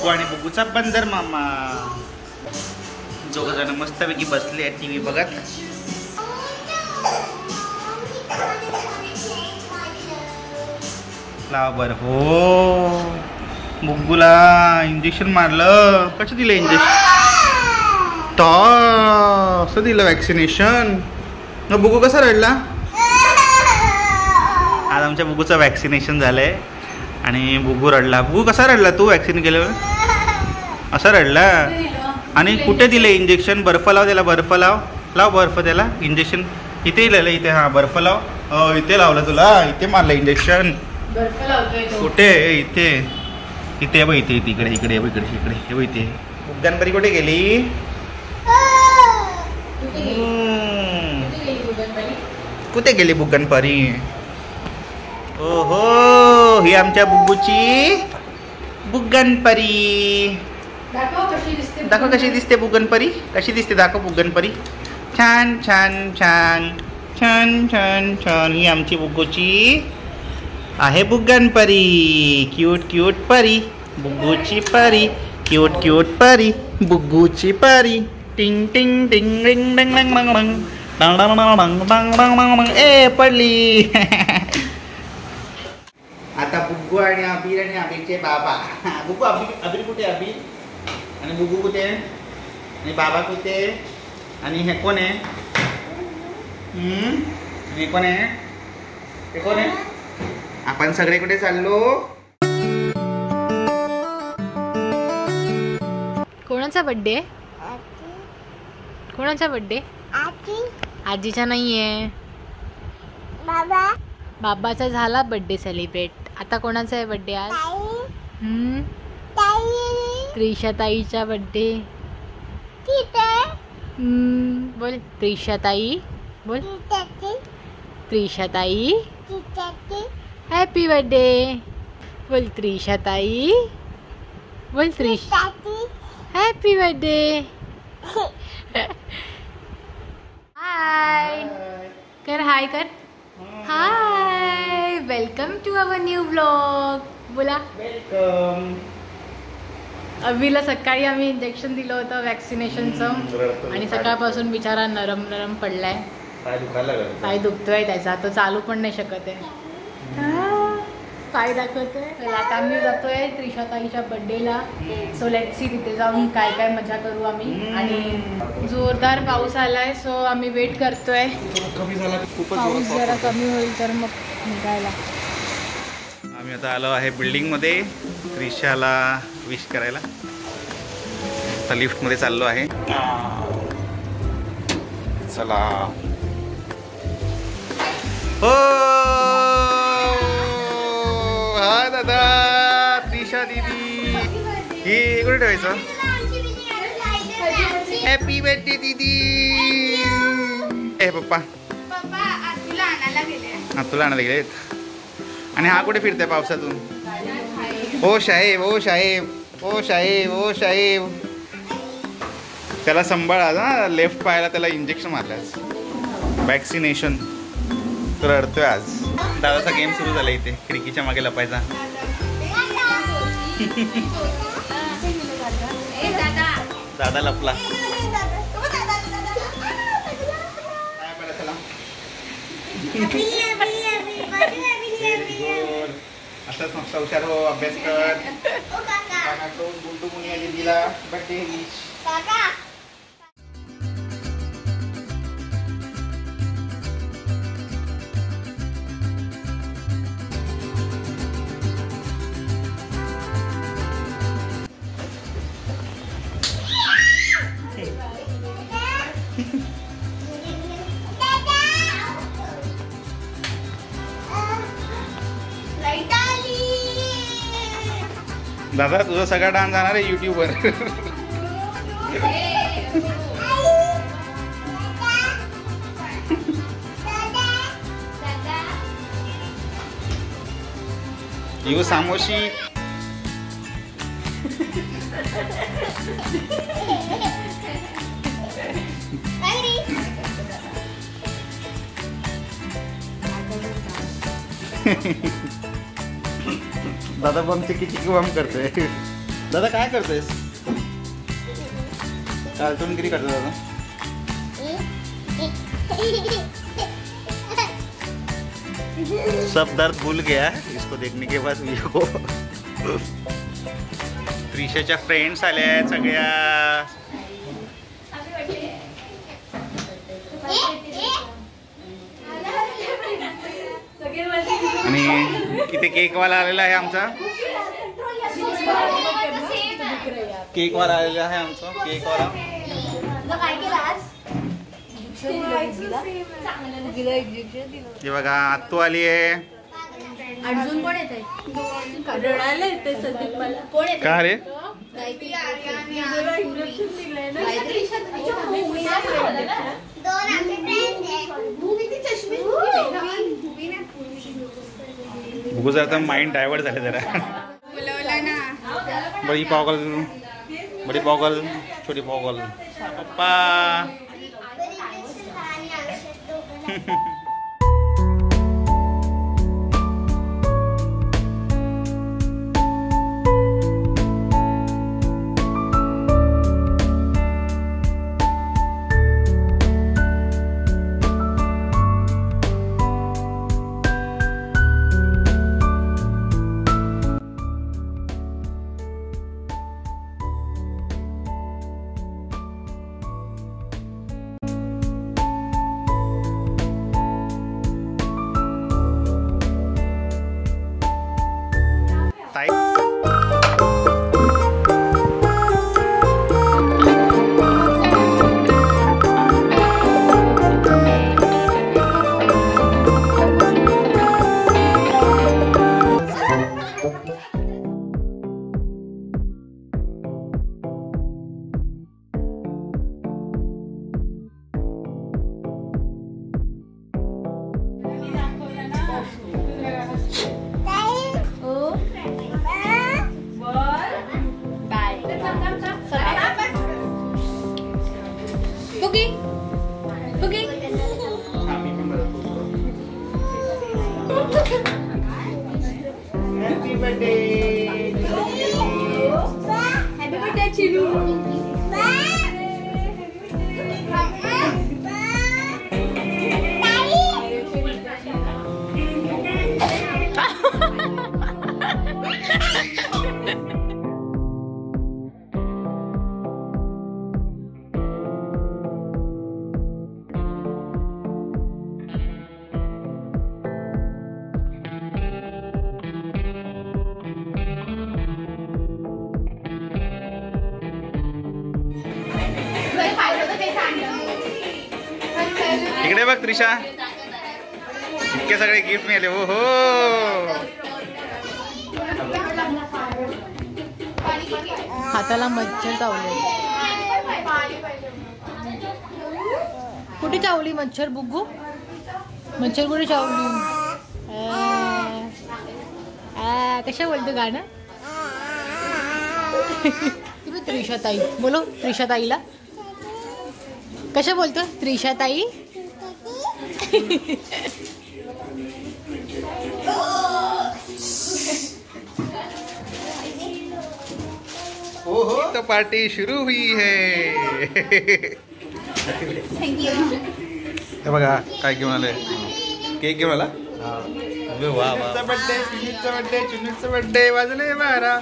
बुग्गू आणि बुग्गूचा बंदर मामा दोघ जण मस्तपैकी बसले आहेत टीव्ही बघत. बर हो बुग्गूला इंजेक्शन मारलं. कसं दिलं इंजेक्शन? असं दिलं वॅक्सिनेशन. मग बुग्गू कसा रडला? आज आमच्या बुग्गूचं वॅक्सिनेशन झालंय आणि बुग्गू रडला. बुग्गू कसा रडला तू वॅक्सिन केल्यावर? असा रडला. आणि कुठे दिले इंजेक्शन? बर्फ लाव त्याला, बर्फ लाव बर्फ त्याला. इंजेक्शन इथे लिहिलं, इथे. हा बर्फ लाव. इथे लावलं तुला, इथे मारलं इंजेक्शन. कुठे? इथे इथे बघ, इथे इकडे इकडे इकडे इकडे इथे. बुग्गणपरी कुठे गेली? कुठे गेली बुग्गणपरी? ओहो ही आमच्या बुग्गूची बुग्गणपरी. दाखव कशी दिसते बुग्गणपरी. कशी दिसते दाखव बुग्गणपरी. छान छान छान छान छान छान. ही आमची बुग्गूची आहे बुग्गणपरी. क्यूट क्यूट परी, बुग्गूची परी. क्यूट क्यूट परी, बुग्गूची परी. टिंग टिंग टिंग रिंग डंग डंग डंग डंग डंग डंग डंग डंग डंग डंग डंग. ए पडली. आता बुग्गू आणि अबीर आणि अबीरचे बाबा. बुग्गू अबीर कुठे? अबीर आणि बुग्गू कुठे? आणि बाबा कुठे? आणि हे कोण आहे? हे कोण आहे? हे कोण आहे? आपण सगळे कुठे चाललो? कोणाचा बर्थडे? कोणाचा बर्थडे? आजीचा नाहीये. बाबाचा झाला बर्थडे सेलिब्रेट. आता कोणाचा आहे बर्थडे आज? त्रिशा ताईचा बर्थडे. बोल त्रिशा ताई. बोल त्रिशा ताई हॅपी बर्थडे. बोल त्रिशा ताई. बोल त्रिशा हॅपी बर्थडे. हाय कर. हाय कर. Hi welcome to our new blog. बोला वेलकम. अबीला सकाळी आम्ही इंजेक्शन दिलं होतं वॅक्सिनेशनचं आणि सकाळपासून बिचारा नरम नरम पडलाय. पाय दुखतोय त्याचा. तो चालू पण नाही शकत आहे. पाय दाखवतोय. तर आता आम्ही जातोय त्रिशा ताईच्या बर्थडेला. सो लेट्स सी तिथे जाऊन काय काय मजा करू आम्ही. आणि जोरदार पाऊस आलाय सो आम्ही वेट करतोय. पाऊस जरा कमी होईल तर मग निघायला. आम्ही आता आलो आहे बिल्डिंग मध्ये त्रिशाला विश करायला. आता लिफ्ट मध्ये चाललो आहे. चला. हो हा दादा. त्रिशा दीदी ही कुठे ठेवायचं? हॅपी बर्थडे दीदी. ए पप्पा तुला आणायला गेलेत. आणि हा कुठे फिरतोय पावसातून? ओ साहेब ओ साहेब ओ साहेब ओ साहेब. त्याला सांभाळा ना. लेफ्ट पायाला त्याला इंजेक्शन मारलं वॅक्सिनेशन. रडतोय आज. दादाचा गेम सुरू झाला इथे. खिडकीच्या मागे लपायचा. दादा लपला. असंच मस्त हुशार हो. अभ्यास कर. Guntur Muniya दीदीला birthday wish. दादा तुझा सगळा डान्स जाणार आहे युट्यूबवर. यू सामोशी. दादा बम चिकी चिकी बम करतोय. दादा काय करतोयस? कार्टूनगिरी करतो दादा. सब दर्द भूल गया इसको देखने के बाद वो. त्रिशाच्या फ्रेंड्स आल्या आहेत सगळ्या. आणि किती केकवाला आलेला आहे आमचा. केकवाला आलेला आहे आमचा केकवाला. हे बघा आत्तू आली आहे. अजून कोण येत आहे? रडायला येते सध्या मला. कोण येत का रे? भुगू जरा माइंड डायवर्ट झाले जरा. बडी पावगल, बडी पावगल, छोटी पावगल. पप्पा ताई. Happy birthday. Happy birthday, Chiru. इकडे बघ त्रिशा, इतके सगळे गिफ्ट मिळाले. हो हो. हाताला मच्छर चावले. कुठे चावली मच्छर बुग्गू? मच्छर कुठे चावली? कशा बोलतो गाणं? तुम्ही त्रिशा ताई बोलो. त्रिशा ताईला कशा बोलतो? त्रिशा ताई. ओहो, तो पार्टी शुरू हुई है. थँक्यू. हे बघा काय घेऊन आले. केक घेऊन आला. वा वा. बर्थडे, चिन्नूचा बर्थडे, चिन्नूचा बर्थडे. वाजले 12.